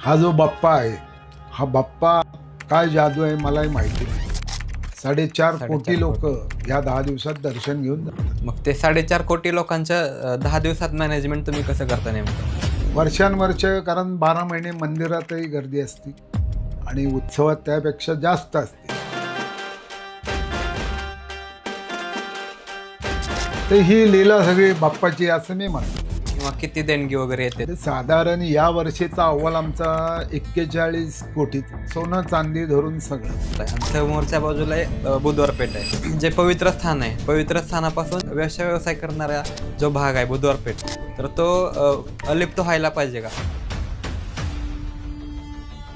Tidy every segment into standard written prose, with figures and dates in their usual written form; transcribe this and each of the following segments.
हा जो बाप्पा आहे, हा बाप्पा काय जादू आहे मलाही माहिती नाही. 4.5 कोटी लोक या 10 दिवसात दर्शन घेऊन जातात. मग ते 4.5 कोटी लोकांचं 10 दिवसात मॅनेजमेंट तुम्ही कसं करता नेमकं? वर्षानुवर्ष, कारण 12 महिने मंदिरातही गर्दी असते आणि उत्सवात त्यापेक्षा जास्त असते. तर ही लीला सगळी बाप्पाची असं मी म्हणतो. किंवा किती देणगी वगैरे येते? साधारण या वर्षीचा अव्वल आमचा 41 कोटी, सोनं चांदी धरून सगळं. आणि समोरच्या बाजूला बुधवार पेठ आहे, जे पवित्र स्थान आहे. पवित्र स्थानापासून व्यवसाय करणारा जो भाग आहे बुधवार पेठ, तर तो अलिप्त व्हायला पाहिजे का?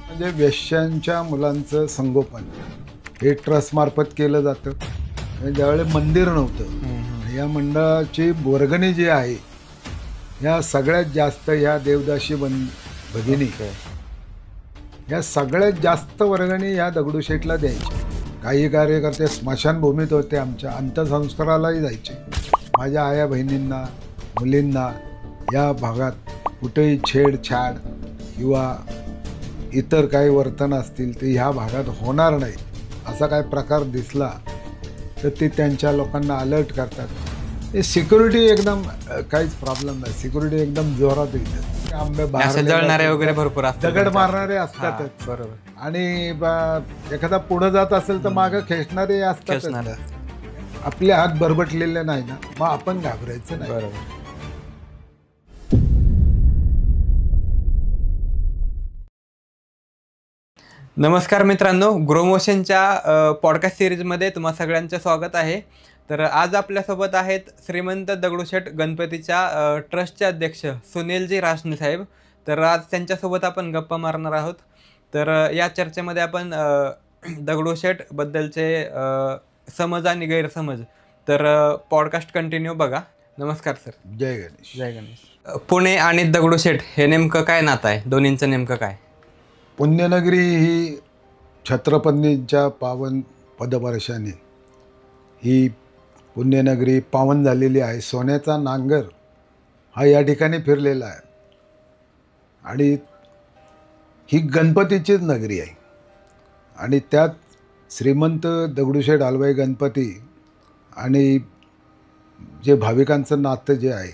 म्हणजे वेश्यांच्या मुलांचं संगोपन हे ट्रस्ट मार्फत केलं जातं. ज्यावेळी मंदिर नव्हतं, या मंडळाची वर्गणी जी आहे, ह्या सगळ्यात जास्त ह्या देवदासी भगिनी ह्या सगळ्यात जास्त वर्गणी ह्या दगडूशेठला द्यायची. काही कार्यकर्ते स्मशानभूमीत होते, आमच्या अंत्यसंस्कारालाही जायचे. माझ्या आया बहिणींना, मुलींना या भागात कुठेही छेडछाड किंवा इतर काही वर्तन असतील ते ह्या भागात होणार नाही असा काय प्रकार दिसला तर ते त्यांच्या लोकांना अलर्ट करतात. हे सिक्युरिटी एकदम काहीच प्रॉब्लेम नाही, सिक्युरिटी एकदम जोरात येते. आंबे जळणारे वगैरे भरपूर असतात, दगड मारणारे असतातच. बरोबर. आणि एखादा पुढे जात असेल तर मागं खेचणारे असतात. आपले हात बरबटलेले नाही ना, मग आपण घाबरायचं नाही. बरोबर. नमस्कार मित्रांनो, ग्रोमोशनच्या पॉडकास्ट सिरीजमध्ये तुम्हा सगळ्यांचं स्वागत आहे. तर आज आपल्यासोबत आहेत श्रीमंत दगडूशेठ गणपतीच्या ट्रस्टचे अध्यक्ष सुनीलजी रासने साहेब. तर आज त्यांच्यासोबत आपण गप्पा मारणार आहोत. तर या चर्चेमध्ये आपण दगडूशेठबद्दलचे समज आणि गैरसमज, तर पॉडकास्ट कंटिन्यू बघा. नमस्कार सर. जय गणेश. जय गणेश. पुणे आणि दगडूशेठ हे नेमकं काय नातं आहे? दोन्हींचं नेमकं काय? पुण्यनगरी ही छत्रपतींच्या पावन पदस्पर्शाने ही पुण्यनगरी पावन झालेली आहे. सोन्याचा नांगर हा या ठिकाणी फिरलेला आहे आणि ही गणपतीचीच नगरी आहे. आणि त्यात श्रीमंत दगडूशेठ हलवाई गणपती आणि जे भाविकांचं नातं जे आहे,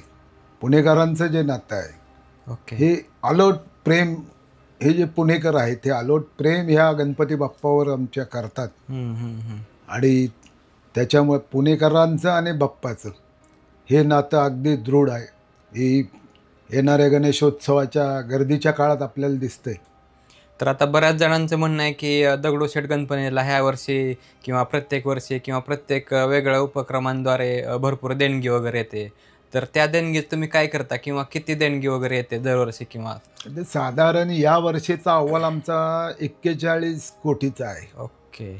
पुणेकरांचं जे नातं आहे, हे अलोट प्रेम, हे जे पुणेकर आहेत ते अलोट प्रेम ह्या गणपती बाप्पावर आमच्या करतात. आणि त्याच्यामुळे पुणेकरांचं आणि बाप्पाचं हे नातं अगदी दृढ आहे. ही येणाऱ्या गणेशोत्सवाच्या गर्दीच्या काळात आपल्याला दिसतंय. तर आता बऱ्याच जणांचं म्हणणं आहे की दगडूशेठ गणपतीला ह्या वर्षी किंवा प्रत्येक वर्षी किंवा प्रत्येक वेगळ्या उपक्रमांद्वारे भरपूर देणगी वगैरे येते. तर त्या देणगीत तुम्ही काय करता किंवा किती देणगी वगैरे येते दरवर्षी? किंवा साधारण या वर्षीचा अव्वल आमचा 41 कोटीचा आहे. ओके.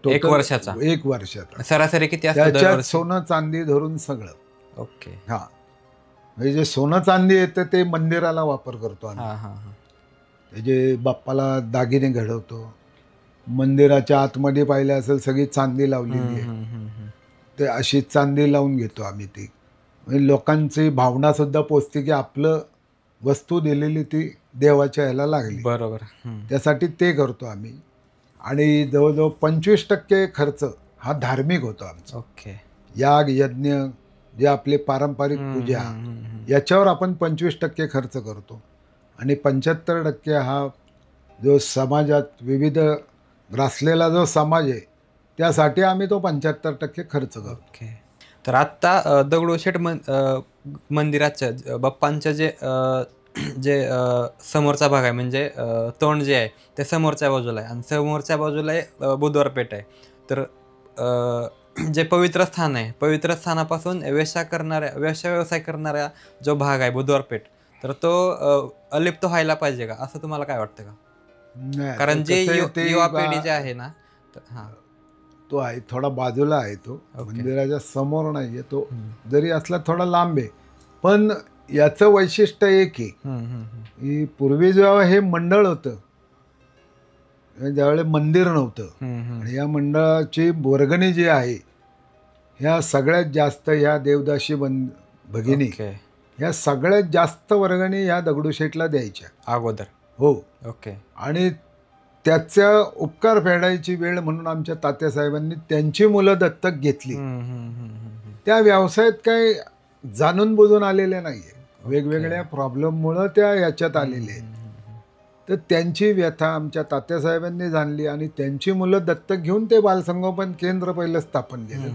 एक वर्षाचा? एक वर्षाचा. सरासरी किती असतं त्याच्यात दरवर्षी? सोनं चांदी धरून सगळं. ओके. हा, म्हणजे जे सोनं चांदी येतं ते मंदिराला वापर करतो आम्ही. जे बाप्पाला दागिने घडवतो. मंदिराच्या आतमध्ये पाहिलं असेल सगळी चांदी लावलेली आहे, ते अशी चांदी लावून घेतो आम्ही. ती म्हणजे लोकांची भावना सुद्धा पोचते की आपलं वस्तू दिलेली ती देवाच्या ह्याला लागली. बरोबर. त्यासाठी ते करतो आम्ही. आणि जवळजवळ 25% खर्च हा धार्मिक होतो आमचा. ओके. याग यज्ञ जे आपले पारंपरिक पूजा, याच्यावर आपण 25% खर्च करतो. आणि 75% हा जो समाजात विविध ग्रासलेला जो समाज आहे त्यासाठी आम्ही तो 75% खर्च करतो. ओके. तर आत्ता दगडूशेठ मंदिराचं बाप्पांचं जे समोरचा भाग आहे, म्हणजे तोंड जे आहे ते समोरच्या बाजूला आहे आणि समोरच्या बाजूला आहे बुधवार पेठ आहे. तर जे पवित्र स्थान आहे, पवित्र स्थानापासून व्यवसाय करणारा जो भाग आहे बुधवार पेठ, तर तो अलिप्त व्हायला पाहिजे का, असं तुम्हाला काय वाटतं का? कारण जे युवा पिढी जे आहे ना, तो आहे थोडा बाजूला आहे, तो मंदिराच्या समोर नाही आहे. तो जरी असला थोडा लांब आहे, पण याचं वैशिष्ट्य एक आहे, पूर्वी जेव्हा हे मंडळ होतं, ज्यावेळेस मंदिर नव्हतं, आणि या मंडळाची वर्गणी जी आहे ह्या सगळ्यात जास्त ह्या देवदासी भगिनी ह्या सगळ्यात जास्त वर्गणी ह्या दगडूशेठला द्यायच्या अगोदर. हो. ओके. आणि त्याचा उपकार फेडायची वेळ म्हणून आमच्या तात्यासाहेबांनी त्यांची मुलं दत्तक घेतली. हम्म, हम्म, हम्म, हम्म. त्या व्यवसायात काही जाणून बुजून आलेले नाहीये, वेगवेगळ्या प्रॉब्लेममुळं त्या याच्यात आलेले आहेत. तर त्यांची व्यथा आमच्या तात्यासाहेबांनी जाणली आणि त्यांची मुलं दत्तक घेऊन ते बालसंगोपन केंद्र पहिलं स्थापन केलं.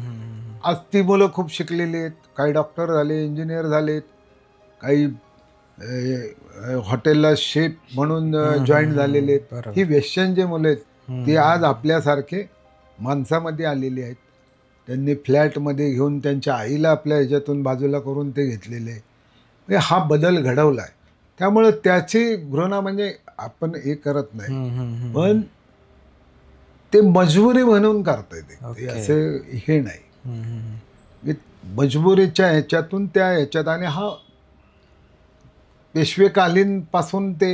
आज ती मुलं खूप शिकलेली आहेत, काही डॉक्टर झाले, इंजिनियर झालेत, काही हॉटेलला शेफ म्हणून जॉईन झालेले आहेत. बरोबर. ही वेश्यन जे मुलं आहेत ती आज आपल्यासारखे माणसामध्ये आलेली आहेत. त्यांनी फ्लॅटमध्ये घेऊन त्यांच्या आईला आपल्या ह्याच्यातून बाजूला करून ते घेतलेले आहे. म्हणजे हा बदल घडवला आहे. त्यामुळं त्याची घृणा म्हणजे आपण हे करत नाही, पण ते मजबुरी म्हणून करता येते, ते ओके. असं हे नाही. मजबुरीच्या ह्याच्यातून त्या ह्याच्यात आणि हा पेशवेकालीन पासून ते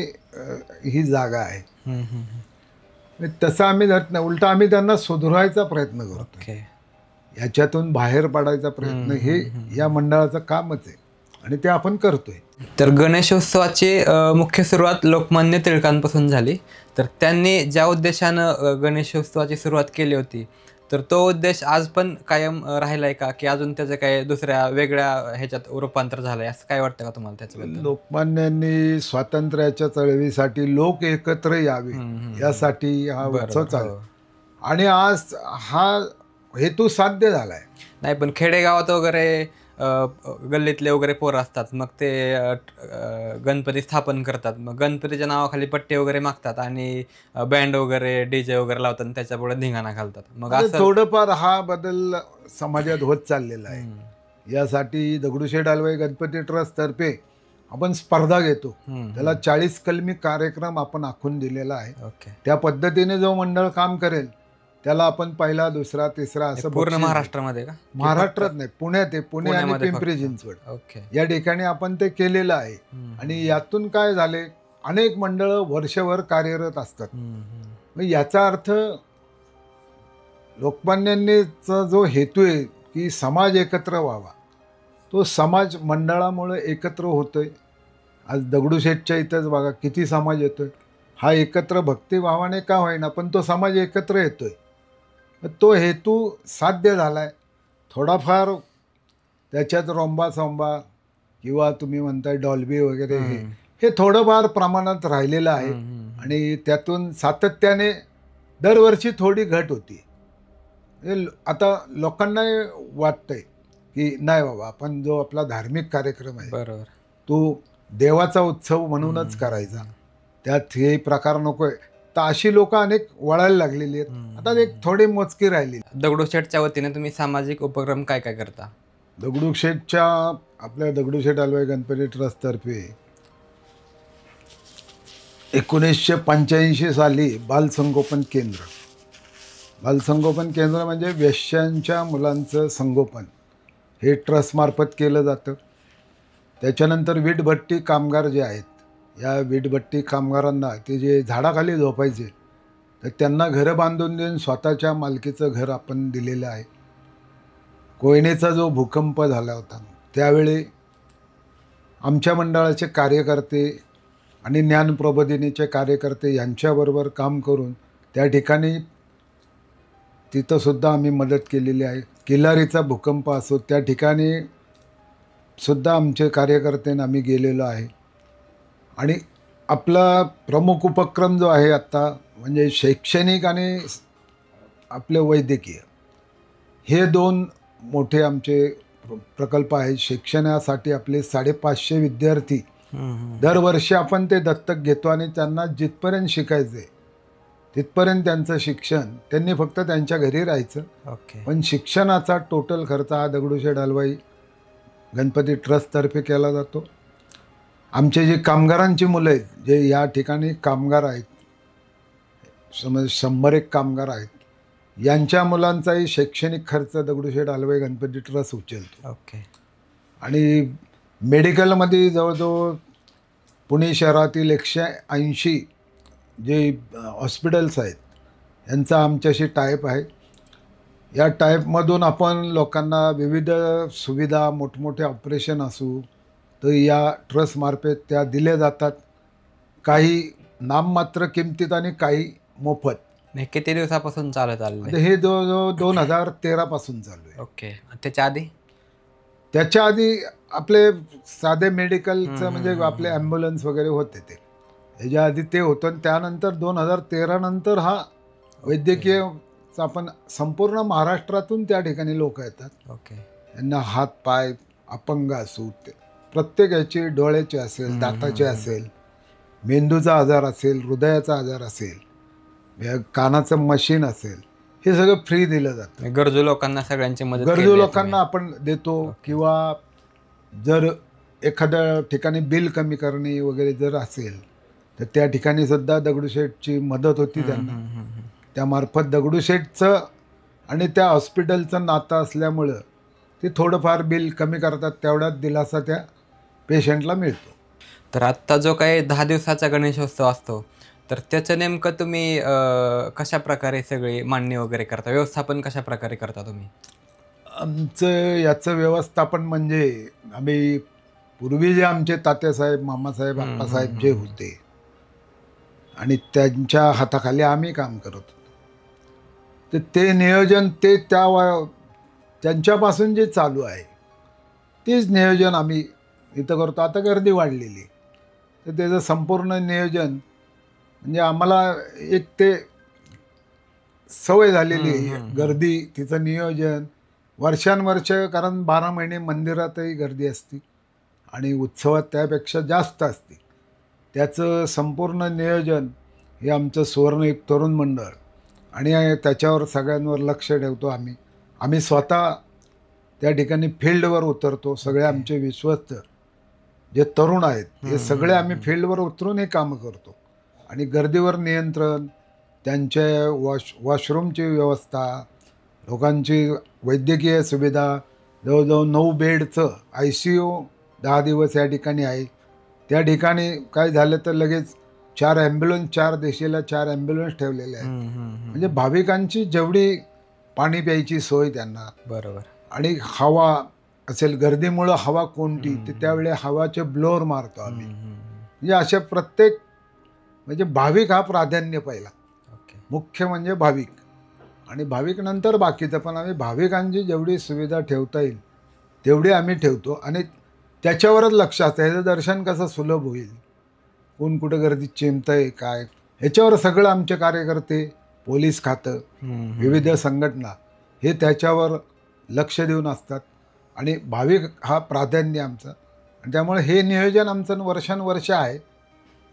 ही जागा आहे. म्हणजे तसं आम्ही धरत नाही, उलट आम्ही त्यांना सुधारायचा प्रयत्न करतो, ओके. याच्यातून बाहेर पडायचा प्रयत्न हे या मंडळाचं कामच आहे आणि ते आपण करतोय. तर गणेशोत्सवाची मुख्य सुरुवात लोकमान्य टिळकांपासून झाली. तर त्यांनी ज्या उद्देशानं गणेशोत्सवाची सुरुवात केली होती, तर तो उद्देश आज पण कायम राहिला आहे का, की अजून त्याचं काय दुसऱ्या वेगळ्या ह्याच्यात रूपांतर झालं आहे, असं काय वाटतं का तुम्हाला त्याच्याबद्दल? लोकमान्यांनी स्वातंत्र्याच्या चळवळीसाठी लोक एकत्र यावे यासाठी हा उत्सव चालू आणि आज हा हेतू साध्य झालाय. नाही, पण खेडेगावात वगैरे गल्लीतले वगैरे पोरं असतात, मग ते गणपती स्थापन करतात, मग गणपतीच्या नावाखाली पट्टे वगैरे मागतात आणि बँड वगैरे डीजे वगैरे लावतात आणि त्याच्यापुढे धिंगाणा घालतात. मग आता असं थोडंफार हा बदल समाजात होत चाललेला आहे. यासाठी दगडूशेठ हलवाई गणपती ट्रस्ट तर्फे आपण स्पर्धा घेतो. त्याला 40 कलमी कार्यक्रम आपण आखून दिलेला आहे. ओके. त्या पद्धतीने जो मंडळ काम करेल त्याला आपण पहिला, दुसरा, तिसरा असं पूर्ण बक्षीस महाराष्ट्रामध्ये का? देतो. महाराष्ट्रात नाही, पुण्यात आहे. पुणे आणि पुण्यामध्ये पिंपरी फक्त. चिंचवड ओके. या ठिकाणी आपण ते केलेलं आहे. आणि यातून काय झाले, अनेक मंडळं वर्षभर कार्यरत असतात. मग याचा अर्थ लोकमान्यांनीचा जो हेतू आहे की समाज एकत्र व्हावा, तो समाज मंडळामुळे एकत्र होतोय. आज दगडूशेठच्या इथंच बघा किती समाज येतोय. हा एकत्र भक्तिभावाने का होईना पण तो समाज एकत्र येतोय. तो हेतू साध्य झाला आहे. थोडाफार त्याच्यात रोंबा सोंबा किंवा तुम्ही म्हणताय डॉल्बी वगैरे हे थोडंफार प्रमाणात राहिलेलं आहे आणि त्यातून सातत्याने दरवर्षी थोडी घट होती. आता लोकांना वाटतंय की नाही बाबा, आपण जो आपला धार्मिक कार्यक्रम आहे बरोबर, तो देवाचा उत्सव म्हणूनच करायचा, त्यात हे प्रकार नकोय. तर अशी लोक अनेक वळायला लागलेली आहेत. आता एक थोडी मोजकी राहिली. दगडूशेठच्या वतीने तुम्ही सामाजिक उपक्रम काय काय करता? दगडूशेठच्या आपल्या दगडूशेठ हलवाई गणपती ट्रस्टतर्फे 1985 साली बालसंगोपन केंद्र म्हणजे वेश्यांच्या मुलांचं संगोपन हे ट्रस्टमार्फत केलं जातं. त्याच्यानंतर वीटभट्टी कामगार जे आहेत, या वीटभट्टी कामगारांना ते जे झाडाखाली झोपायचे तर त्यांना घरं बांधून देऊन स्वतःच्या मालकीचं घर आपण दिलेलं आहे. कोयनेचा जो भूकंप झाला होता त्यावेळी आमच्या मंडळाचे कार्यकर्ते आणि ज्ञानप्रबोधिनीचे कार्यकर्ते यांच्याबरोबर काम करून त्या ठिकाणी तिथंसुद्धा आम्ही मदत केलेली आहे. किल्लारीचा भूकंप असो त्या ठिकाणी सुद्धा आमचे कार्यकर्त्यांना आम्ही गेलेलो आहे. आणि आपला प्रमुख उपक्रम जो आहे आत्ता म्हणजे शैक्षणिक आणि आपले वैद्यकीय हे दोन मोठे आमचे प्रकल्प आहेत. शिक्षणासाठी आपले 550 विद्यार्थी दरवर्षी आपण ते दत्तक घेतो आणि त्यांना जिथपर्यंत शिकायचं आहे तिथपर्यंत त्यांचं शिक्षण, त्यांनी फक्त त्यांच्या घरी राहायचं. ओके. पण शिक्षणाचा टोटल खर्च हा दगडूशेठ हलवाई गणपती ट्रस्टतर्फे केला जातो. आमचे जे कामगारांची मुलं आहेत, जे या ठिकाणी कामगार आहेत, समज 101 कामगार आहेत, यांच्या मुलांचाही शैक्षणिक खर्च दगडूशेठ हलवाई गणपती ट्रस्ट उचलतो. ओके. आणि मेडिकलमध्ये जवळजवळ पुणे शहरातील 180 जे हॉस्पिटल्स आहेत यांचा आमच्याशी टायप आहे. या टाईपमधून आपण लोकांना विविध सुविधा, मोठमोठे ऑपरेशन असू तर या ट्रस्टमार्फत त्या दिल्या जातात. काही नाममात्र किमतीत आणि काही मोफत. हे किती दिवसापासून चालत आलेलं आता आहे? हे जवळजवळ 2013 पासून चालू आहे. ओके. त्याच्या आधी? त्याच्या आधी आपले साधे मेडिकलचं म्हणजे आपले ॲम्ब्युलन्स वगैरे होते ते. ह्याच्या आधी ते होतं आणि त्यानंतर 2013 नंतर हा वैद्यकीय आपण संपूर्ण महाराष्ट्रातून त्या ठिकाणी लोक येतात. ओके. यांना हात पाय अपंग असू ते प्रत्येक याची डोळ्याची असेल, दाताची असेल, मेंदूचा आजार असेल, हृदयाचा आजार असेल, या कानाचं मशीन असेल, हे सगळं फ्री दिलं जातं. गरजू लोकांना सगळ्यांची मदत गरजू केली आहे लोकांना आपण देतो. किंवा जर एखाद्या ठिकाणी बिल कमी करणे वगैरे जर असेल तर त्या ठिकाणी सुद्धा दगडूशेठची मदत होती त्यांना. त्यामार्फत दगडूशेठचं आणि त्या हॉस्पिटलचं नातं असल्यामुळं ते थोडंफार बिल कमी करतात. तेवढाच दिलासा त्या पेशंटला मिळतो. तर आत्ता जो काही 10 दिवसाचा गणेशोत्सव असतो तर त्याचं नेमकं तुम्ही कशा प्रकारे सगळी मांडणी वगैरे करता, व्यवस्थापन कशा प्रकारे करता तुम्ही? आमचं याचं व्यवस्थापन म्हणजे आम्ही पूर्वी जे आमचे तात्यासाहेब, मामासाहेब, आप्पासाहेब जे होते आणि त्यांच्या हाताखाली आम्ही काम करत होतो, तर ते नियोजन ते त्यांच्यापासून जे चालू आहे तेच नियोजन आम्ही इथं करतो. आता गर्दी वाढलेली तर त्याचं संपूर्ण नियोजन म्हणजे आम्हाला एक ते सवय झालेली आहे. गर्दी, तिचं नियोजन वर्षानुवर्ष, कारण 12 महिने मंदिरातही गर्दी असते आणि उत्सवात त्यापेक्षा जास्त असते. त्याचं संपूर्ण नियोजन हे आमचं सुवर्णयुग तरुण मंडळ आणि त्याच्यावर सगळ्यांवर लक्ष ठेवतो आम्ही. आम्ही स्वतः त्या ठिकाणी फील्डवर उतरतो. सगळे आमचे विश्वस्त जे तरुण आहेत हे सगळे आम्ही फील्डवर उतरून हे कामं करतो. आणि गर्दीवर नियंत्रण, त्यांच्या वॉशरूमची व्यवस्था, लोकांची वैद्यकीय सुविधा, जवळजवळ 9 बेडचं ICU 10 दिवस या ठिकाणी आहे. त्या ठिकाणी काय झालं तर लगेच 4 ॲम्ब्युलन्स, 4 दिशेला 4 ॲम्ब्युलन्स ठेवलेले आहेत. म्हणजे भाविकांची जेवढी पाणी प्यायची सोय त्यांना, बरोबर. आणि हवा असेल, गर्दीमुळं हवा कोणती ते त्यावेळी हवाचे ब्लोअर मारतो आम्ही. म्हणजे अशा प्रत्येक म्हणजे भाविक हा प्राधान्य पहिला, मुख्य म्हणजे भाविक, आणि भाविक नंतर बाकीचं. पण आम्ही भाविकांची जेवढी सुविधा ठेवता येईल तेवढी आम्ही ठेवतो आणि त्याच्यावरच लक्ष असतं. ह्याचं दर्शन कसं सुलभ होईल, कोण कुठं गर्दीत चिमतंय काय, ह्याच्यावर सगळं आमचे कार्यकर्ते, पोलीस खातं, विविध संघटना हे त्याच्यावर लक्ष देऊन असतात. आणि भाविक हा प्राधान्य आमचा, आणि त्यामुळे हे नियोजन आमचं वर्षानुवर्ष आहे.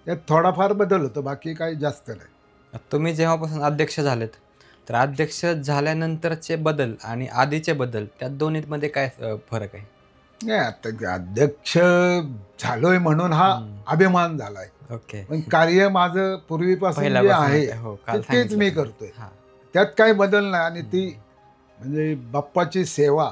त्यात थोडाफार बदल होतो, बाकी काही जास्त नाही. तुम्ही जेव्हापासून अध्यक्ष झालेत तर अध्यक्ष झाल्यानंतरचे बदल आणि आधीचे बदल त्यात दोन्हीमध्ये काय फरक आहे? नाही, आता अध्यक्ष झालोय म्हणून हा अभिमान झालाय. ओके. पण कार्य माझं पूर्वीपासून जे आहे तेच मी करतोय. त्यात काही बदल नाही. आणि ती म्हणजे बाप्पाची सेवा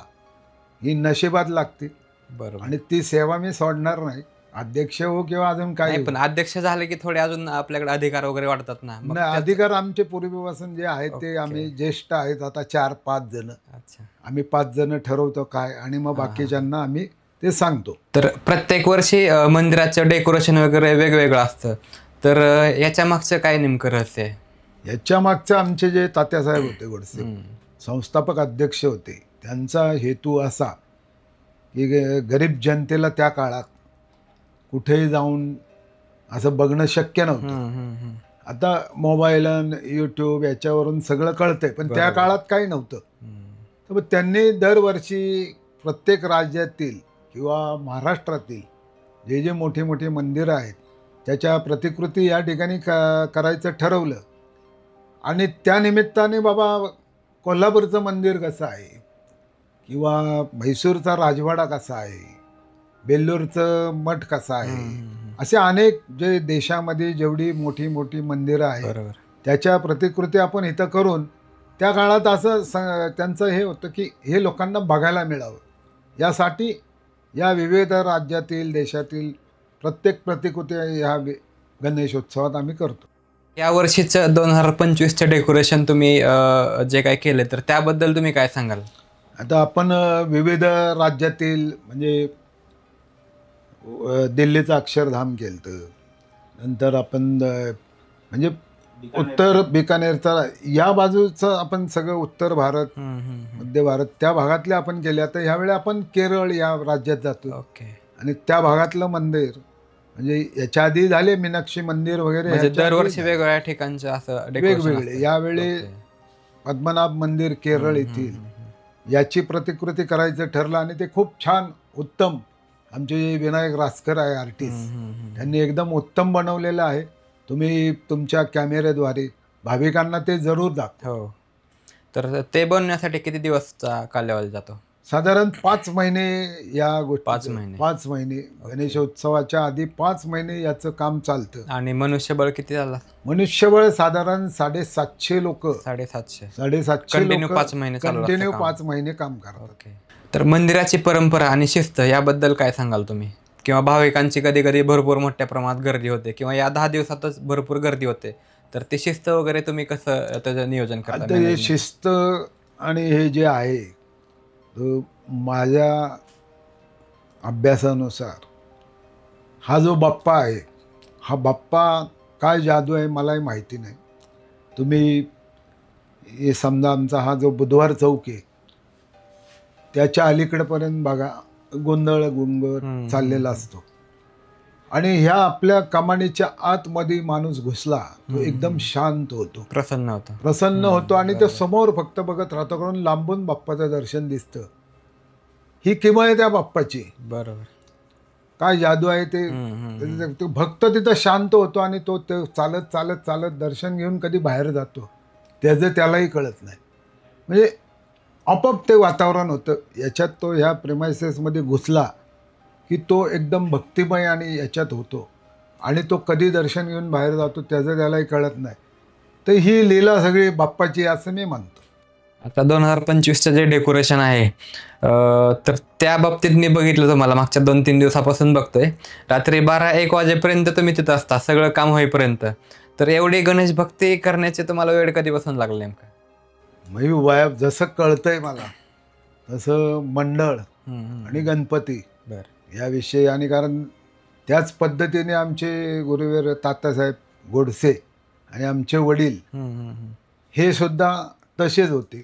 ही नशिबात लागते. बरोबर. आणि ती सेवा मी सोडणार नाही, अध्यक्ष हो किंवा अजून काय. पण अध्यक्ष झाले की थोडे अजून आपल्याकडे अधिकार वगैरे वाढतात ना? नाही, अधिकार आमचे पूर्वीपासून जे आहेत ते आम्ही ज्येष्ठ आहेत आता 4-5 जण, अच्छा, आम्ही 5 जण ठरवतो काय, आणि मग बाकीच्यांना आम्ही ते सांगतो. तर प्रत्येक वर्षी मंदिराचं डेकोरेशन वगैरे वेगवेगळं असतं, तर याच्या मागचं काय नेमकं रहस्य आहे? याच्या मागचं आमचे जे तात्यासाहेब होते गोडसे, संस्थापक अध्यक्ष होते, त्यांचा हेतू असा की गरीब जनतेला त्या काळात कुठेही जाऊन असं बघणं शक्य नव्हतं. आता मोबाईल आणि यूट्यूब याच्यावरून सगळं कळतंय, पण त्या काळात काही नव्हतं. तर मग त्यांनी दरवर्षी प्रत्येक राज्यातील किंवा महाराष्ट्रातील जे जे मोठी मोठी मंदिरं आहेत त्याच्या प्रतिकृती या ठिकाणी करायचं ठरवलं. आणि त्या निमित्ताने बाबा कोल्हापूरचं मंदिर कसं आहे, किंवा म्हैसूरचा राजवाडा कसा आहे, बेल्लूरचं मठ कसा आहे, असे अनेक जे देशामध्ये जेवढी मोठी मोठी मंदिरं आहेत त्याच्या प्रतिकृती आपण इथं करून, त्या काळात असं त्यांचं हे होतं की हे लोकांना बघायला मिळावं, यासाठी या विविध राज्यातील देशातील प्रत्येक प्रतिकृती ह्या गणेशोत्सवात आम्ही करतो. या वर्षीचं 2025चं डेकोरेशन तुम्ही जे काय केलं तर त्याबद्दल तुम्ही काय सांगाल? आता आपण विविध राज्यातील म्हणजे दिल्लीचं अक्षरधाम केलं, नंतर आपण म्हणजे उत्तर बिकानेरचा या बाजूचं आपण सगळं उत्तर भारत, मध्य भारत त्या भागातले आपण केले. आता ह्यावेळी आपण केरळ या राज्यात जातो ओके. आणि त्या भागातलं मंदिर म्हणजे याच्या आधी झाले मीनाक्षी मंदिर वगैरे, म्हणजे ह्याच्या आधी दरवर्षी वेगवेगळ्या ठिकाणचं असं डेकोरेशन वेगवेगळे. यावेळी पद्मनाभ मंदिर केरळ येथील याची प्रतिकृती करायचं ठरलं आणि ते खूप छान उत्तम आमचे जे विनायक रासकर आहे आर्टिस्ट, त्यांनी एकदम उत्तम बनवलेलं आहे. तुम्ही तुमच्या कॅमेऱ्याद्वारे भाविकांना ते जरूर दाखवा. हो. तर ते बनवण्यासाठी किती दिवसचा कालावधी जातो? साधारण 5 महिने या 5 गोष्टी, महिने. 5 महिने गणेशोत्सवाच्या आधी 5 महिने याचं काम चालतं. आणि मनुष्यबळ किती झाला? मनुष्यबळ साधारण 750 लोक, 750. 750 Continue लोक 5 महिने चालू असतं कंटिन्यू काम. 5 महिने काम करतात. ओके. तर मंदिराची परंपरा आणि शिस्त याबद्दल काय सांगाल तुम्ही? किंवा भाविकांची कधी कधी भरपूर मोठ्या प्रमाणात गर्दी होते किंवा या 10 दिवसातच भरपूर गर्दी होते, तर ते शिस्त वगैरे तुम्ही कसं त्याचं नियोजन करता? आता हे शिस्त आणि हे जे आहे माझ्या अभ्यासानुसार हा जो बाप्पा आहे, हा बाप्पा काय जादू आहे मलाही माहिती नाही. तुम्ही हे समजा आमचा हा जो बुधवार चौक आहे त्याच्या अलीकडेपर्यंत बघा गोंधळ गुंग चाललेला असतो आणि ह्या आपल्या कमानीच्या आतमध्ये माणूस घुसला तो एकदम शांत होतो, प्रसन्न होतो आणि तो समोर फक्त बघत राहतो, कारण लांबून बाप्पाचं दर्शन दिसतं. ही किमया आहे त्या बाप्पाची. बरोबर. काय जादू आहे ते भक्त तिथं शांत होतो आणि तो चालत चालत चालत दर्शन घेऊन कधी बाहेर जातो त्याचं त्यालाही कळत नाही. म्हणजे आपोआप ते वातावरण होतं याच्यात. तो ह्या प्रेमायसेसमध्ये घुसला की तो एकदम भक्तिमय आणि याच्यात होतो आणि तो कधी दर्शन घेऊन बाहेर जातो त्याचं त्यालाही कळत नाही. तर ही लीला सगळी बाप्पाची असं मी मानतो. आता 2025चं जे डेकोरेशन आहे तर त्या बाबतीत मी बघितलं, तुम्हाला मागच्या 2-3 दिवसापासून बघतोय, रात्री 12-1 वाजेपर्यंत तुम्ही तिथं असता सगळं काम होईपर्यंत. तर एवढी गणेश भक्ती करण्याचे तुम्हाला वेळ कधीपासून लागला नेमका? मी वया जसं कळतंय मला तसं मंडळ आणि गणपती याविषयी, आणि कारण त्याच पद्धतीने आमचे गुरुवीर तात्यासाहेब गोडसे आणि आमचे वडील हे सुद्धा तसेच होते.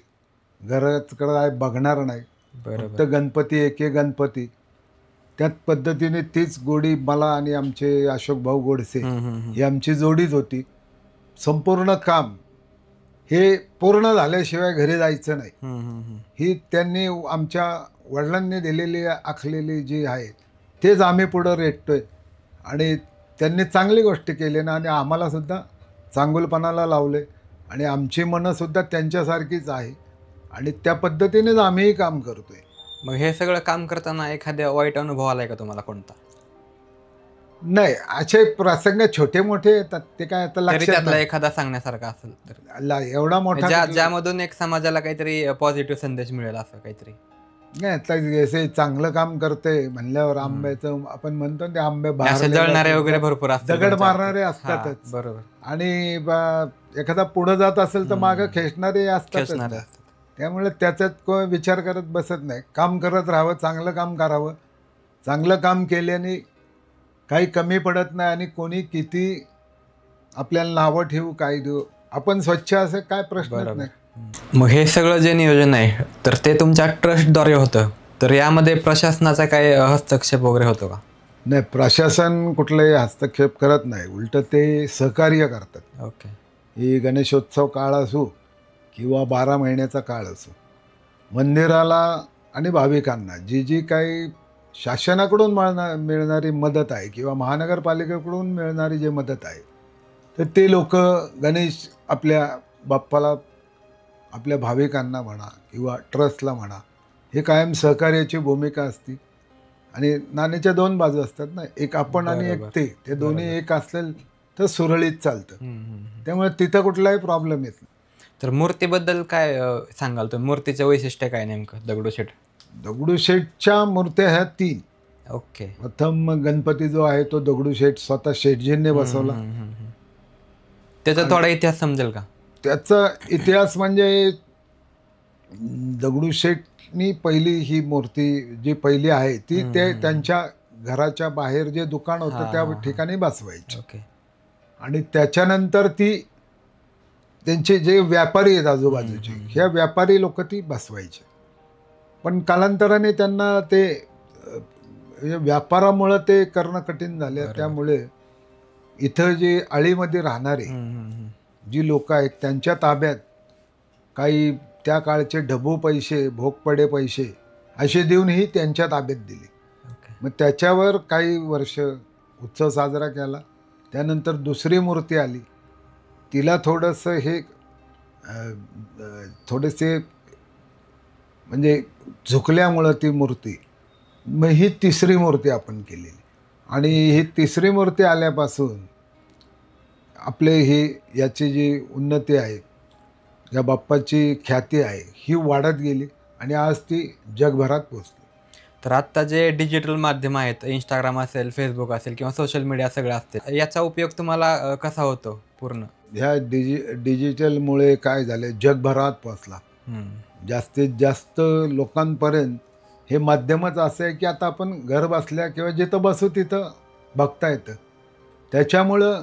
घराकडे काय बघणार नाही, फक्त गणपती एके गणपती. त्याच पद्धतीने तीच गोडी मला आणि आमचे अशोक भाऊ गोडसे ही आमची जोडीच होती. संपूर्ण काम हे पूर्ण झाल्याशिवाय घरी जायचं नाही, ही त्यांनी आमच्या वडिलांनी दिलेली आखलेली जी आहे तेच आम्ही पुढं रेटतोय. आणि त्यांनी चांगली गोष्टी केली ना आणि आम्हाला सुद्धा चांगुलपणाला लावले आणि आमची मनंसुद्धा त्यांच्यासारखीच आहे आणि त्या पद्धतीनेच आम्हीही काम करतोय. मग हे सगळं काम करताना एखाद्या वाईट अनुभव आलाय का तुम्हाला कोणता? नाही, असे प्रसंग छोटे मोठे येतात, ते काय आता लक्षात नाही. एखादा सांगण्यासारखा असेल तर एवढा मोठा ज्यामधून एक समाजाला काहीतरी पॉझिटिव्ह संदेश मिळेल असं काहीतरी? नाही, आता जसे चांगलं काम करते म्हणल्यावर आंब्याचं आपण म्हणतो ते आंबे जळणारे वगैरे भरपूर असतात, दगड मारणारे असतातच. बरोबर. आणि एखादा पुढे जात असेल तर मागं खेचणारे असतात. त्यामुळे त्याच्यात विचार करत बसत नाही, काम करत राहावं, चांगलं काम करावं. चांगलं काम केल्याने काही कमी पडत नाही आणि कोणी किती आपल्याला नावं ठेवू काय देऊ, आपण स्वच्छ असं काय प्रश्नच नाही. मग हे सगळं जे नियोजन आहे तर ते तुमच्या ट्रस्टद्वारे होतं, तर यामध्ये प्रशासनाचा काय हस्तक्षेप वगैरे होतो का? नाही, प्रशासन कुठलाही हस्तक्षेप करत नाही, उलट ते सहकार्य करतात. ओके. ही गणेशोत्सव काळ असो किंवा 12 महिन्याचा काळ असो, मंदिराला आणि भाविकांना जी जी काही शासनाकडून मिळणारी मदत आहे किंवा महानगरपालिकेकडून मिळणारी जी मदत आहे तर ते लोक गणेश आपल्या बाप्पाला, आपल्या भाविकांना म्हणा किंवा ट्रस्टला म्हणा, हे कायम सहकार्याची भूमिका असते. आणि नाण्याच्या 2 बाजू असतात ना, एक आपण आणि एक ते दोन्ही एक असलेल तर सुरळीत चालतं. त्यामुळे तिथं कुठलाही प्रॉब्लेम येत नाही. तर मूर्तीबद्दल काय सांगाल तुम्ही? मूर्तीचं वैशिष्ट्य काय नेमकं? दगडूशेठच्या मूर्त्या ह्या 3. ओके. प्रथम गणपती जो आहे तो दगडूशेठ स्वतः शेठजींनी बसवला. त्याचा थोडा इतिहास समजेल का? त्याचा इतिहास म्हणजे दगडूशेठनी पहिली ही मूर्ती जी पहिली आहे ती ते त्यांच्या घराच्या बाहेर जे दुकान होतं त्या ठिकाणी बसवायची. आणि त्याच्यानंतर ती त्यांचे जे व्यापारी आहेत आजूबाजूचे ह्या व्यापारी लोक ती बसवायचे. पण कालांतराने त्यांना ते म्हणजे व्यापारामुळं ते करणं कठीण झाले. त्यामुळे इथं जे आळीमध्ये राहणारे जी लोक आहेत त्यांच्या ताब्यात काही त्या काळचे ढबू पैसे, भोगपडे पैसे असे देऊनही त्यांच्या ताब्यात दिले. मग त्याच्यावर काही वर्ष उत्सव साजरा केला. त्यानंतर दुसरी मूर्ती आली, तिला थोडंसं हे थोडेसे म्हणजे झुकल्यामुळं ती मूर्ती, मग ही तिसरी मूर्ती आपण केलेली. आणि ही तिसरी मूर्ती आल्यापासून आपले ही याची जी उन्नती आहे, या बाप्पाची ख्याती आहे, ही वाढत गेली आणि आज ती जगभरात पोचली. तर आत्ता जे डिजिटल माध्यम आहेत, इंस्टाग्राम असेल, फेसबुक असेल किंवा सोशल मीडिया सगळे असतील, याचा उपयोग तुम्हाला कसा होतो पूर्ण? ह्या डिजिटलमुळे काय झाले, जगभरात पोचला. जास्तीत जास्त लोकांपर्यंत हे माध्यमच असं आहे की आता आपण घर बसल्या किंवा जिथं बसू तिथं बघता येतं. त्याच्यामुळं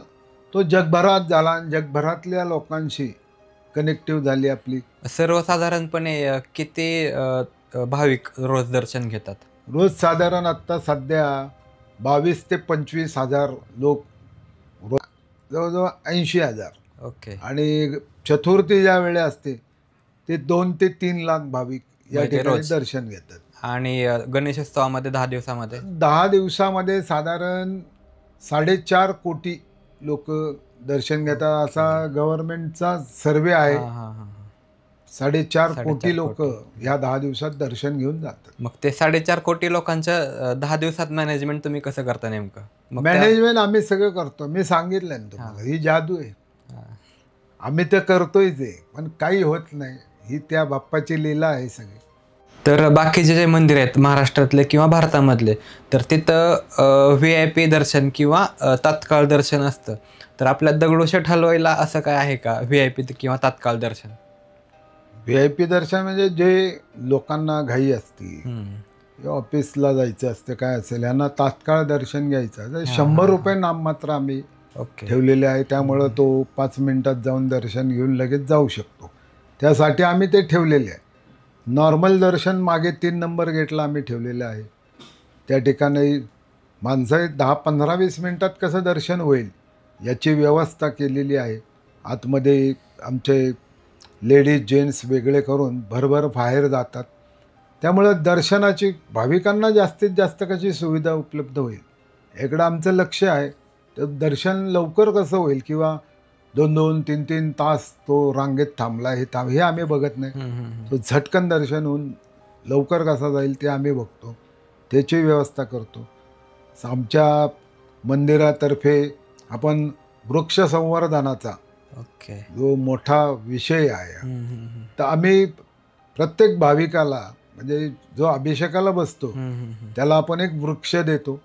तो जगभरात झाला आणि जगभरातल्या लोकांशी कनेक्टिव्ह झाली आपली. सर्वसाधारणपणे किती भाविक रोज दर्शन घेतात? रोज साधारण आत्ता सध्या 22 ते 25,000 लोक, रोज जवळजवळ 80,000. ओके. आणि चतुर्थी ज्या वेळे असते ते 2 ते 3 लाख भाविक या म्हणजे ठिकाणी रोज? दर्शन घेतात. आणि गणेशोत्सवामध्ये 10 दिवसामध्ये? 10 दिवसामध्ये साधारण 4.5 कोटी लोक दर्शन घेतात असा गव्हर्नमेंटचा सर्वे आहे. 4.5 कोटी लोक ह्या 10 दिवसात दर्शन घेऊन जातात. मग ते 4.5 कोटी लोकांच्या 10 दिवसात मॅनेजमेंट तुम्ही कसं करता नेमकं? मॅनेजमेंट आम्ही सगळं करतो. मी सांगितलं ना तुम्हाला, ही जादू आहे. आम्ही तर करतोयच आहे, पण काही होत नाही. ही त्या बाप्पाची लीला आहे सगळी. तर बाकीचे जे मंदिर आहेत महाराष्ट्रातले किंवा भारतामधले, तर तिथं VIP दर्शन किंवा तात्काळ दर्शन असतं. तर आपल्या दगडूशेठ हलवाईला असं काय आहे का, VIP किंवा तात्काळ दर्शन? VIP दर्शन म्हणजे जे लोकांना घाई असते किंवा ऑफिसला जायचं असतं, काय असेल, यांना तात्काळ दर्शन घ्यायचं, 100 रुपये नाममात्र आम्ही ठेवलेले आहे. त्यामुळं तो 5 मिनिटात जाऊन दर्शन घेऊन लगेच जाऊ शकतो. त्यासाठी आम्ही ते ठेवलेले आहे. नॉर्मल दर्शन मागे 3 नंबर गेटला आम्ही ठेवलेलं आहे. त्या ठिकाणी माणसं 10-15-20 मिनिटात कसं दर्शन होईल याची व्यवस्था केलेली आहे. आतमध्ये आमचे लेडीज जेंट्स वेगळे करून भरभर बाहेर जातात. त्यामुळं दर्शनाची भाविकांना जास्तीत जास्त कशी सुविधा उपलब्ध होईल इकडं आमचं लक्ष आहे. तर दर्शन लवकर कसं होईल किंवा 2-2, 3-3 तास तो रांगेत थांबला हे आम्ही बघत नाही. तो झटकन दर्शन होऊन लवकर कसा जाईल ते आम्ही बघतो, त्याची व्यवस्था करतो. आमच्या मंदिरातर्फे आपण वृक्ष संवर्धनाचा जो मोठा विषय आहे, तर आम्ही प्रत्येक भाविकाला म्हणजे जो अभिषेकाला बसतो त्याला आपण एक वृक्ष देतो.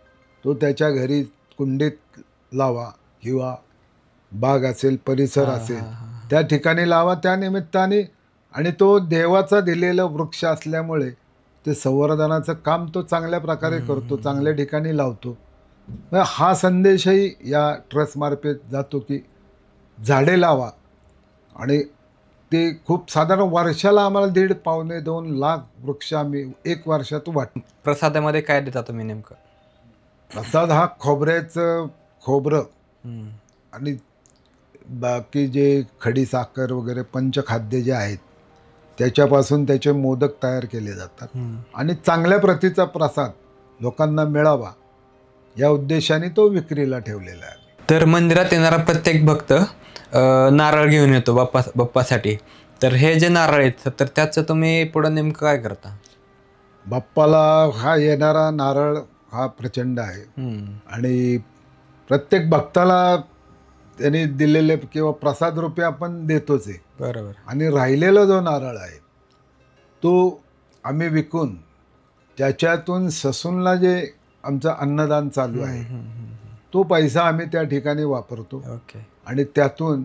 तो त्याच्या घरी कुंडीत लावा किंवा बाग असेल, परिसर असेल, त्या ठिकाणी लावा. त्या निमित्ताने आणि तो देवाचा दिलेला वृक्ष असल्यामुळे ते संवर्धनाचं काम तो चांगल्या प्रकारे करतो, चांगल्या ठिकाणी लावतो. हा संदेशही या ट्रस्टमार्फत जातो की झाडे लावा. आणि ते खूप साधारण वर्षाला आम्हाला 1.5-2 लाख वृक्ष आम्ही 1 वर्षात वाटतो. प्रसादामध्ये काय देता तुम्ही नेमकं? प्रसाद हा खोबरं आणि बाकी जे खडी साखर वगैरे पंचखाद्य जे आहेत त्याच्यापासून त्याचे मोदक तयार केले जातात. आणि चांगल्या प्रतीचा प्रसाद लोकांना मिळावा या उद्देशाने तो विक्रीला ठेवलेला आहे. तर मंदिरात येणारा प्रत्येक भक्त नारळ घेऊन येतो बाप्पासाठी. तर हे जे नारळ आहेत तर त्याचं तुम्ही पुढं नेमकं काय करता? बाप्पाला हा येणारा नारळ हा प्रचंड आहे आणि प्रत्येक भक्ताला त्यांनी दिलेले किंवा प्रसाद रूपी आपण देतोच आहे. बरोबर. आणि राहिलेला जो नारळ आहे तो आम्ही विकून त्याच्यातून ससूनला जे आमचं अन्नदान चालू आहे तो पैसा आम्ही त्या ठिकाणी वापरतो. आणि त्यातून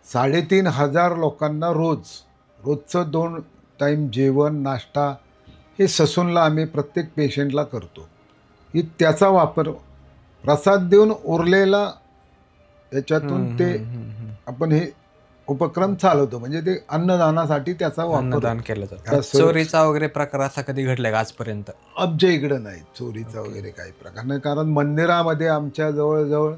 3,500 लोकांना रोजचं 2 टाईम जेवण नाश्ता हे ससूनला आम्ही प्रत्येक पेशंटला करतो. ही त्याचा वापर प्रसाद देऊन उरलेला त्याच्यातून ते आपण हे उपक्रम चालवतो, म्हणजे ते अन्नदानासाठी त्याचा वापर अन्नदान केलं त्या जातं. चोरीचा वगैरे प्रकार असा कधी घडलाय का आजपर्यंत? आमच्या इकडं नाही चोरीचा वगैरे काही प्रकार नाही, कारण मंदिरामध्ये आमच्या जवळजवळ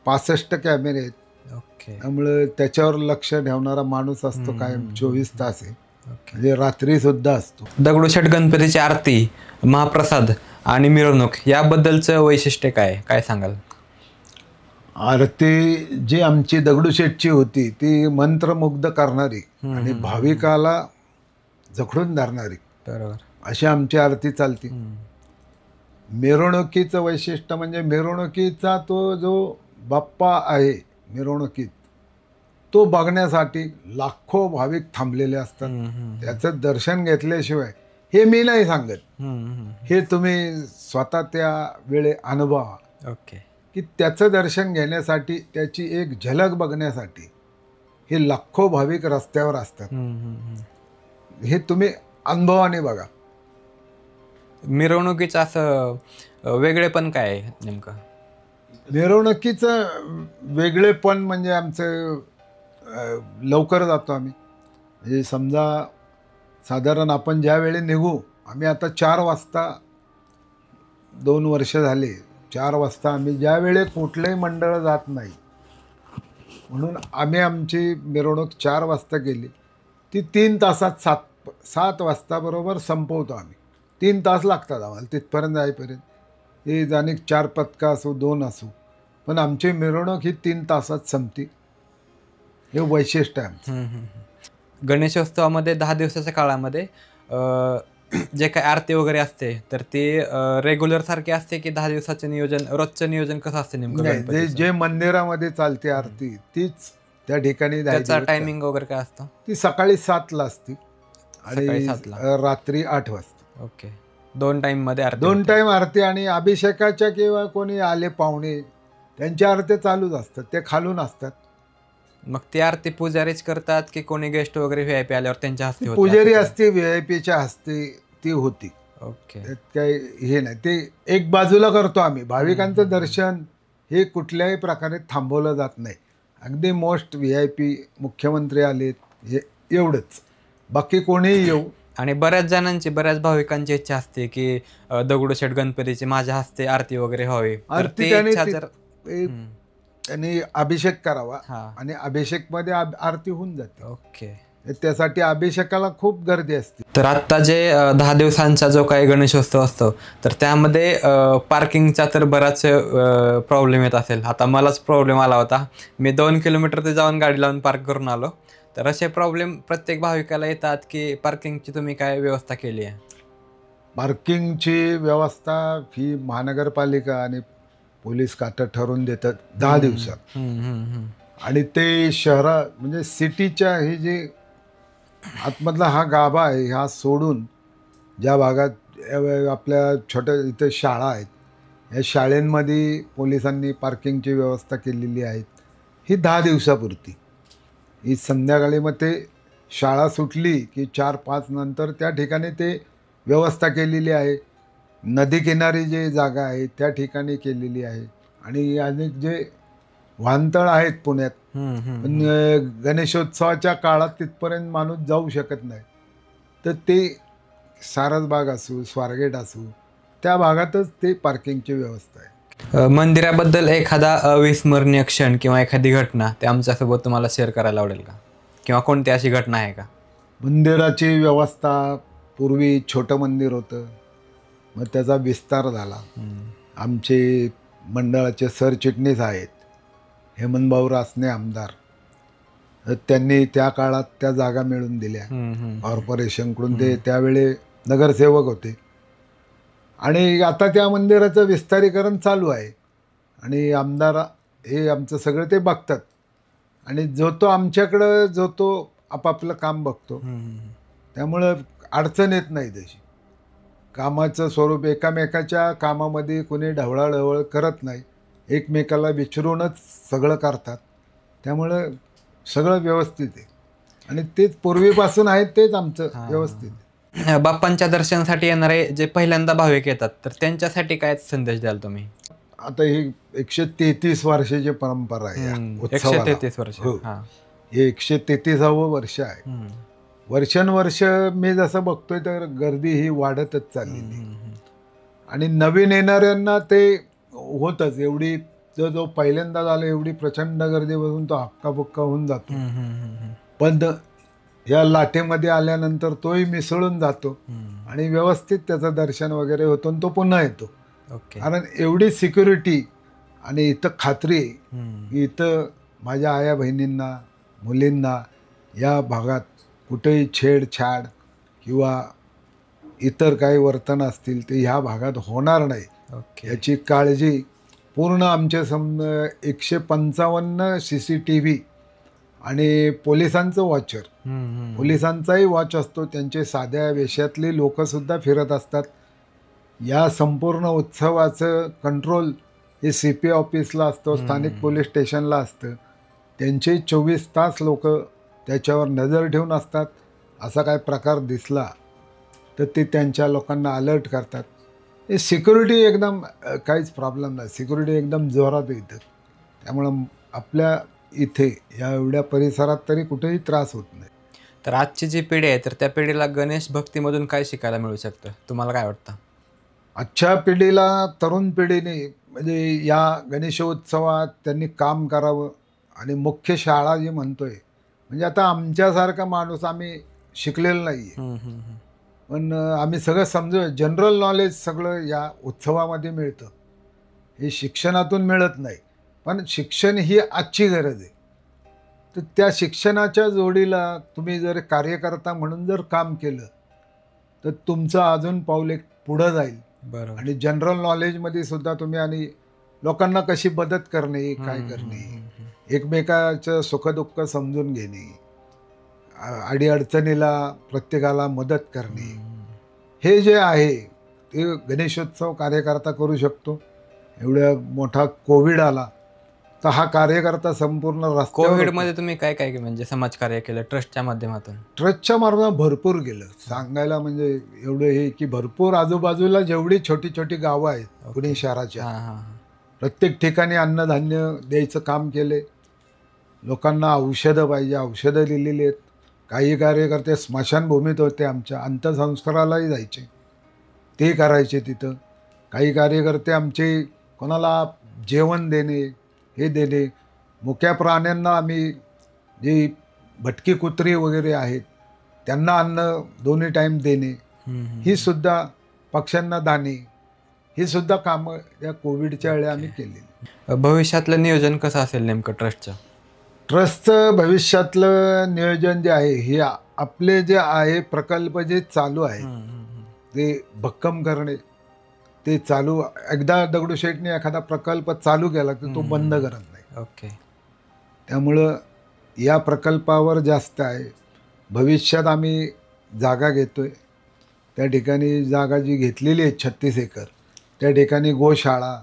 65 कॅमेरे आहेत. ओके. त्यामुळे त्याच्यावर लक्ष ठेवणारा माणूस असतो कायम, 24 तास आहे, ओके. म्हणजे रात्री सुद्धा असतो. दगडूशेठ गणपतीची आरती, महाप्रसाद आणि मिरवणूक याबद्दलचं वैशिष्ट्य काय सांगाल? आरती जी आमची दगडूशेठची होती ती मंत्रमुग्ध करणारी आणि भाविकाला जखडून धरणारी, बरोबर. अशी आमची आरती चालती. मिरवणुकीचं वैशिष्ट्य म्हणजे मिरवणुकीचा तो जो बाप्पा आहे मिरवणुकीत, तो बघण्यासाठी लाखो भाविक थांबलेले असतात. त्याचं दर्शन घेतल्याशिवाय, हे मी नाही सांगत, हे तुम्ही स्वतः त्या वेळे अनुभवा. ओके. की त्याचं दर्शन घेण्यासाठी, त्याची एक झलक बघण्यासाठी हे लाखो भाविक रस्त्यावर असतात. हे तुम्ही अनुभवाने बघा. मिरवणुकीचं असं वेगळेपण काय आहे नेमकं? मिरवणुकीचं वेगळेपण म्हणजे आमचं लवकर जातो आम्ही, म्हणजे समजा साधारण आपण ज्यावेळी निघू, आम्ही आता 4 वाजता 2 वर्ष झाले, 4 वाजता आम्ही ज्यावेळी कुठलंही मंडळ जात नाही, म्हणून आम्ही आमची मिरवणूक 4 वाजता केली, ती 3 तासात 7 वाजता बरोबर संपवतो आम्ही. 3 तास लागतात आम्हाला तिथपर्यंत जाईपर्यंत. हे जाणे 4 पथकं असो 2 असो, पण आमची मिरवणूक ही 3 तासात संपती. हे वैशिष्ट्य आहे आमचं. गणेशोत्सवामध्ये 10 दिवसाच्या काळामध्ये जे काय आरती वगैरे असते, तर ती रेग्युलर सारखी असते की 10 दिवसाचं नियोजन, रोजचं नियोजन कसं असते नेमकं? नाही, जे मंदिरामध्ये चालते आरती तीच त्या ठिकाणी त्याचा टायमिंग वगैरे काय असतं? ती सकाळी 7ला असते सकाळी आणि 7ला. रात्री 8 वाजता. ओके. 2 टाईममध्ये आरती 2 होते. टाईम आरती, आणि अभिषेकाच्या किंवा कोणी आले पाहुणे त्यांच्या आरत्या चालूच असतात, ते खालून असतात. मग ती आरती पुजारीच करतात की कोणी गेस्ट वगैरे व्हीआयपी आल्यावर त्यांच्या हस्ते होते? पुजारी असते, व्हीआयपीच्या हस्ते ती होती. ओके. त्यात काही हे नाही, ते एक बाजूला करतो आम्ही. भाविकांचं दर्शन हे कुठल्याही प्रकारे थांबवलं जात नाही. अगदी मोस्ट व्हीआयपी मुख्यमंत्री आलेत हे एवढंच, बाकी कोणीही येऊ. आणि बऱ्याच भाविकांची इच्छा असते की दगडूशेठ गणपतीची माझ्या हस्ते आरती वगैरे व्हावी, तर आरती ती त्याने इच्छा ती- जर त्यांनी अभिषेक करावा, हा. आणि अभिषेकमध्ये आरती होऊन जाते. ओके. त्यासाठी अभिषेकाला खूप गर्दी असते. तर आत्ता जे 10 दिवसांचा जो काही गणेशोत्सव असतो, तर त्यामध्ये पार्किंगचा तर बराच प्रॉब्लेम येत असेल. आता मलाच प्रॉब्लेम आला होता, मी 2 किलोमीटर ते जाऊन गाडी लावून पार्क करून आलो. तर असे प्रॉब्लेम प्रत्येक भाविकाला येतात की पार्किंगची तुम्ही काय व्यवस्था केली आहे? पार्किंगची व्यवस्था ही महानगरपालिका आणि पोलीस खातं ठरवून देतात 10 दिवसात. आणि ते म्हणजे सिटीच्या हे जे आतमधला हा गाभा आहे, हा सोडून ज्या भागात आपल्या छोट्या इथे शाळा आहेत, या शाळेंमध्ये पोलिसांनी पार्किंगची व्यवस्था केलेली आहे. ही 10 दिवसापुरती. ही संध्याकाळी मग ते शाळा सुटली की 4-5 नंतर त्या ठिकाणी ते व्यवस्था केलेली आहे. नदीकिनारी जे जागा आहे त्या ठिकाणी केलेली आहे. आणि अनेक जे वाहनतळ आहेत पुण्यात, पण गणेशोत्सवाच्या काळात तिथपर्यंत माणूस जाऊ शकत नाही, तर ते सारसबाग असू, स्वारगेट असू, त्या भागातच ते पार्किंगची व्यवस्था आहे. मंदिराबद्दल एखादा अविस्मरणीय क्षण किंवा एखादी घटना ते आमच्यासोबत तुम्हाला शेअर करायला आवडेल का? किंवा कोणती अशी घटना आहे का? मंदिराची व्यवस्था, पूर्वी छोटं मंदिर होतं, मग त्याचा विस्तार झाला. आमचे मंडळाचे सरचिटणीस आहेत हेमंतभाऊ रासने आमदार, तर त्यांनी त्या काळात त्या जागा मिळवून दिल्या कॉर्पोरेशनकडून. ते त्यावेळे नगरसेवक होते. आणि आता त्या मंदिराचं विस्तारीकरण चालू आहे, आणि आमदार हे आमचं सगळं ते बघतात. आणि जो तो आपापलं काम बघतो, त्यामुळं अडचण येत नाही तशी. कामाचं स्वरूप एकामेकाच्या कामामध्ये कोणी ढवळाढवळ करत नाही, एकमेकाला विचारूनच सगळं करतात. त्यामुळं सगळं व्यवस्थित आहे, आणि तेच पूर्वीपासून आहे तेच आमचं व्यवस्थित आहे. बाप्पांच्या दर्शनासाठी येणारे जे पहिल्यांदा भाविक येतात, तर त्यांच्यासाठी काय संदेश द्याल तुम्ही? आता ही 133 वर्षाची परंपरा आहे या उत्सवाला. 133 वर्ष. हो. हा. हे 133वे वर्ष आहे. वर्षानुवर्ष मी जसं बघतोय तर गर्दी ही वाढतच चाललेली. आणि नवीन येणाऱ्यांना ते होतच, एवढी जो पहिल्यांदा झालं एवढी प्रचंड गर्दी बसून तो हक्काबुक्का होऊन जातो. पण या लाटेमध्ये आल्यानंतर तोही मिसळून जातो आणि व्यवस्थित त्याचं दर्शन वगैरे होतं आणि तो पुन्हा येतो. ओके. कारण एवढी सिक्युरिटी आणि इथं खात्री आहे की इथं माझ्या आया बहिणींना, मुलींना या भागात कुठेही छेडछाड किंवा इतर काही वर्तन असतील ते ह्या भागात होणार नाही ओके. याची काळजी पूर्ण आमच्या 155 CCTV आणि पोलिसांचं वॉचर, पोलिसांचाही वॉच असतो, त्यांचे साध्या वेशातली लोकंसुद्धा फिरत असतात. या संपूर्ण उत्सवाचं कंट्रोल हे CP ऑफिसला असतो, स्थानिक पोलीस स्टेशनला असतं. त्यांचे 24 तास लोक त्याच्यावर नजर ठेवून असतात. असा काय प्रकार दिसला तर ते त्यांच्या लोकांना अलर्ट करतात. हे सिक्युरिटी एकदम काहीच प्रॉब्लेम नाही, सिक्युरिटी एकदम जोरात येतं. त्यामुळं आपल्या इथे या एवढ्या परिसरात तरी कुठेही त्रास होत नाही. तर आजची जी पिढी आहे तर त्या पिढीला गणेश भक्तीमधून काय शिकायला मिळू शकतं, तुम्हाला काय वाटतं? आजच्या पिढीला, तरुण पिढीने म्हणजे या गणेशोत्सवात त्यांनी काम करावं. आणि मुख्य शाळा जी म्हणतोय, म्हणजे आता आमच्यासारखा माणूस आम्ही शिकलेलं नाही आहे, पण आम्ही सगळं समजू, जनरल नॉलेज सगळं या उत्सवामध्ये मिळतं. हे शिक्षणातून मिळत नाही, पण शिक्षण ही आजची गरज आहे. तर त्या शिक्षणाच्या जोडीला तुम्ही जर कार्यकर्ता म्हणून जर काम केलं तर तुमचं अजून पाऊल एक पुढं जाईल. बरोबर. आणि जनरल नॉलेजमध्ये सुद्धा तुम्ही आणि लोकांना कशी मदत करणे, काय करणे, एकमेकाचं सुखदुःख समजून घेणे, अडीअडचणीला प्रत्येकाला मदत करणे, हे जे आहे ते गणेशोत्सव कार्यकर्ता करू शकतो. एवढा मोठा कोविड आला तर हा कार्यकर्ता संपूर्ण रस्त्यावर कोविडमध्ये तुम्ही काय काय म्हणजे समाजकार्य केलं ट्रस्टच्या माध्यमातून? ट्रस्टच्या मार्फत भरपूर गेलं. सांगायला म्हणजे एवढं हे की भरपूर आजूबाजूला जेवढी छोटी छोटी गावं आहेत पुणे शहराच्या, प्रत्येक ठिकाणी अन्नधान्य द्यायचं काम केले. लोकांना औषधं पाहिजे, औषधं दिलेली आहेत. काही कार्यकर्ते स्मशानभूमीत होते, आमच्या अंत्यसंस्कारालाही जायचे, ते करायचे तिथं. काही कार्यकर्ते आमचे कोणाला जेवण देणे, हे देणे. मुक्या प्राण्यांना आम्ही जे भटकी कुत्री वगैरे आहेत त्यांना अन्न दोन्ही टाईम देणे, ही सुद्धा पक्ष्यांना दाणे, ही सुद्धा कामं या कोविडच्या वेळी आम्ही केली. भविष्यातलं नियोजन कसं असेल नेमकं ट्रस्टचं? ट्रस्टचं भविष्यातलं नियोजन जे आहे, हे आपले जे आहे प्रकल्प जे चालू आहे ते भक्कम करणे. ते चालू, एकदा दगडूशेठने एखादा प्रकल्प चालू केला तर तो बंद करत नाही. ओके. त्यामुळं या प्रकल्पावर जास्त आहे. भविष्यात आम्ही जागा घेतोय, त्या ठिकाणी जागा जी घेतलेली आहे 36 एकर, त्या ठिकाणी गोशाळा,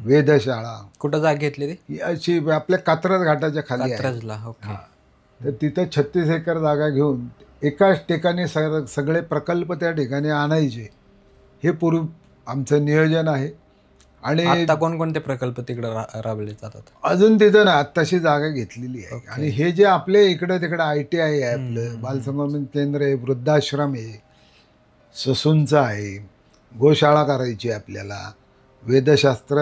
वेधशाळा. कुठं जागा घेतली ती? अशी आपल्या कात्रज घाटाच्या खाली आहे. कात्रजला. ओके. तर तिथं 36 एकर जागा घेऊन एकाच ठिकाणी सगळे प्रकल्प त्या ठिकाणी आणायचे, हे पूर्व आमचं नियोजन आहे. आणि आता कोणकोणते प्रकल्प तिकडे राबवले जातात? अजून तिथं ना आत्ताशी जागा घेतलेली आहे. आणि हे जे आपले इकडं तिकडं ITI आहे, आपलं बालसंगोपन केंद्र आहे, वृद्धाश्रम आहे, ससूनचं आहे, गोशाळा करायची आपल्याला, वेदशास्त्र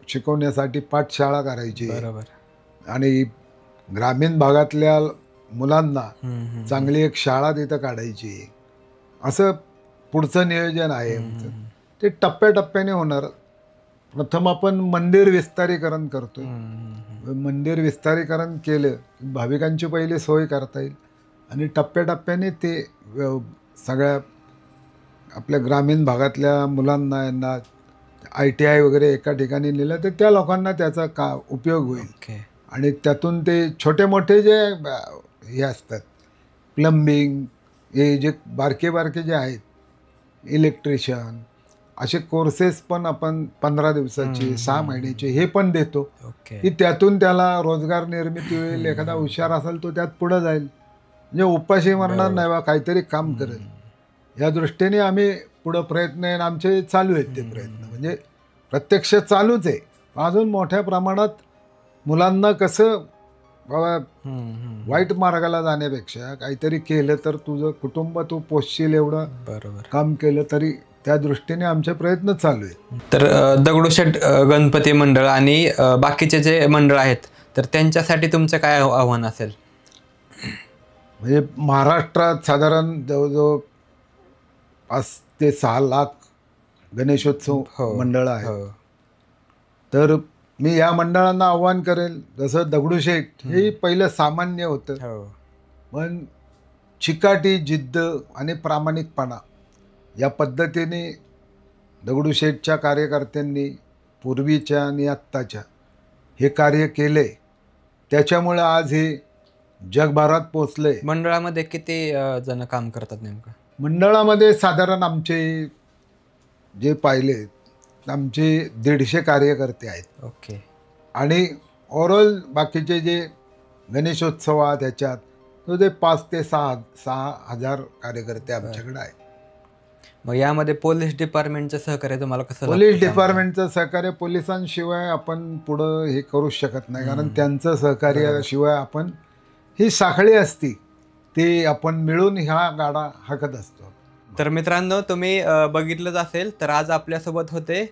शिकवण्यासाठी पाठशाळा करायची, बरोबर. आणि ग्रामीण भागातल्या मुलांना चांगली एक शाळा तिथं काढायची. असं पुढचं नियोजन आहे आमचं. ते टप्प्याटप्प्याने होणार. प्रथम आपण मंदिर विस्तारीकरण करतोय. मंदिर विस्तारीकरण केलं भाविकांची पहिली सोय करता येईल आणि टप्प्याटप्प्याने ते सगळ्या आपल्या ग्रामीण भागातल्या मुलांना, यांना ITI वगैरे एका ठिकाणी नेलं तर त्या लोकांना त्याचा उपयोग होईल. आणि त्यातून ते छोटे मोठे जे हे असतात, प्लंबिंग, हे जे बारके बारके जे आहेत, इलेक्ट्रिशियन, असे कोर्सेस पण आपण 15 दिवसाचे, 6 महिन्याचे हे पण देतो, की त्यातून त्याला रोजगार निर्मिती होईल. एखादा हुशार असेल तो त्यात पुढं जाईल, म्हणजे उपाशी मरणार नाही, बा काहीतरी काम करेल. या दृष्टीने आम्ही पुढं प्रयत्न आहे, आमचे चालू आहेत ते प्रयत्न. म्हणजे प्रत्यक्ष चालूच आहे. अजून मोठ्या प्रमाणात मुलांना कसं बाबा वाईट मार्गाला जाण्यापेक्षा काहीतरी केलं तर तुझं कुटुंब तू पोषशील एवढं बरोबर. काम केलं तरी त्या दृष्टीने आमचे प्रयत्न चालू आहे. तर दगडूशेठ गणपती मंडळ आणि बाकीचे जे मंडळ आहेत तर त्यांच्यासाठी तुमचं काय आव्हान असेल? म्हणजे महाराष्ट्रात साधारण जवळजवळ 5 ते 6 लाख गणेशोत्सव मंडळ आहेत. हो. तर मी या मंडळांना आव्हान करेल, जसं दगडूशेठ हे पहिलं सामान्य होतं, हो. पण चिकाटी, जिद्द आणि प्रामाणिकपणा या पद्धतीने दगडूशेठच्या कार्यकर्त्यांनी पूर्वीच्या आणि आत्ताच्या हे कार्य केले. त्याच्यामुळे आज हे जगभरात पोचले. मंडळामध्ये किती जण काम करतात नेमकं? मंडळामध्ये साधारण आमचे जे पाहिले आमचे 150 कार्यकर्ते आहेत. ओके. आणि ओव्हरऑल बाकीचे जे गणेशोत्सवात ह्याच्यात तो ते 5 ते 6 हजार कार्यकर्ते आमच्याकडे आहेत. मग यामध्ये पोलीस डिपार्टमेंटचं सहकार्य तुम्हाला कसं पोलीस लागतं? डिपार्टमेंटचं सहकार्य, पोलिसांशिवाय आपण पुढं हे करू शकत नाही, कारण त्यांचं सहकार्याशिवाय आपण ही साखळी असती ते आपण मिळून ह्या गाडा हाकत असतो. तर मित्रांनो, तुम्ही बघितलंच असेल तर आज आपल्यासोबत होते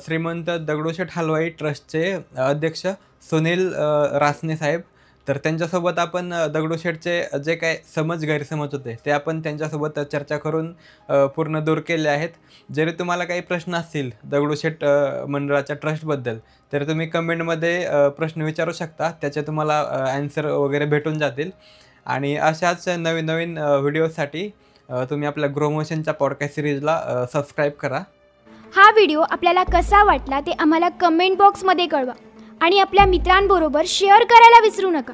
श्रीमंत दगडूशेठ हलवाई ट्रस्टचे अध्यक्ष सुनील रासने साहेब. तर त्यांच्यासोबत आपण दगडूशेठचे जे काय गैरसमज होते ते आपण त्यांच्यासोबत चर्चा करून पूर्ण दूर केले आहेत. जरी तुम्हाला काही प्रश्न असतील दगडूशेठ मंडळाच्या ट्रस्टबद्दल तर तुम्ही कमेंटमध्ये प्रश्न विचारू शकता, त्याचे तुम्हाला ॲन्सर वगैरे भेटून जातील. आणि अशाच नवीन नवीन व्हिडिओसाठी तुम्ही आपल्या ग्रोमोशनच्या पॉडकास्ट सिरीजला सबस्क्राईब करा. हा व्हिडिओ आपल्याला कसा वाटला ते आम्हाला कमेंट बॉक्समध्ये कळवा आणि आपल्या मित्रांबरोबर शेअर करायला विसरू नका.